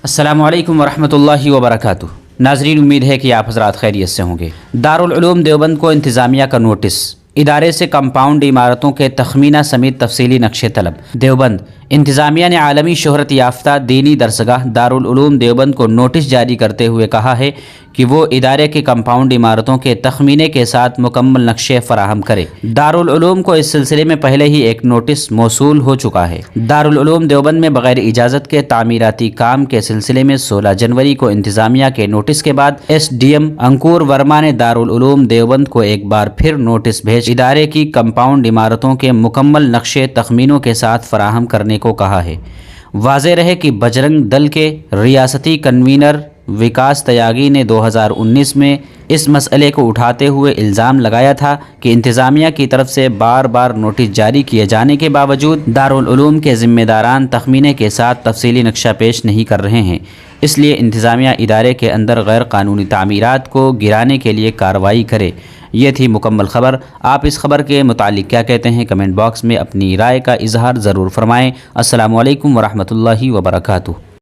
السلام علیکم ورحمۃ اللہ وبرکاتہ۔ ناظرین، امید ہے کہ آپ حضرات خیریت سے ہوں گے۔ دارالعلوم دیوبند کو انتظامیہ کا نوٹس، ادارے سے کمپاؤنڈ عمارتوں کے تخمینہ سمیت تفصیلی نقشے طلب۔ دیوبند انتظامیہ نے عالمی شہرت یافتہ دینی درسگاہ دارالعلوم دیوبند کو نوٹس جاری کرتے ہوئے کہا ہے کہ وہ ادارے کے کمپاؤنڈ عمارتوں کے تخمینے کے ساتھ مکمل نقشے فراہم کرے۔ دارالعلوم کو اس سلسلے میں پہلے ہی ایک نوٹس موصول ہو چکا ہے۔ دارالعلوم دیوبند میں بغیر اجازت کے تعمیراتی کام کے سلسلے میں 16 جنوری کو انتظامیہ کے نوٹس کے بعد S D M Ankur Varma نے دارالعلوم دیوبند کو ایک بار پھر نوٹس بھیج ادارے کی کمپاؤنڈ عمارتوں کے مکمل نقشے تخمینوں کے ساتھ فراہم کرنے کو کہا ہے۔ واضح رہے کہ بجرنگ دل کے ریاستی کنوینر وکاس تیاگی نے 2019 میں اس مسئلے کو اٹھاتے ہوئے الزام لگایا تھا کہ انتظامیہ کی طرف سے بار بار نوٹس جاری کیے جانے کے باوجود دارالعلوم کے ذمہ داران تخمینے کے ساتھ تفصیلی نقشہ پیش نہیں کر رہے ہیں، اس لیے انتظامیہ ادارے کے اندر غیر قانونی تعمیرات کو گرانے کے لیے کارروائی کرے۔ یہ تھی مکمل خبر۔ آپ اس خبر کے متعلق کیا کہتے ہیں؟ کمنٹ باکس میں اپنی رائے کا اظہار ضرور فرمائیں۔ السلام علیکم ورحمۃ اللہ وبرکاتہ۔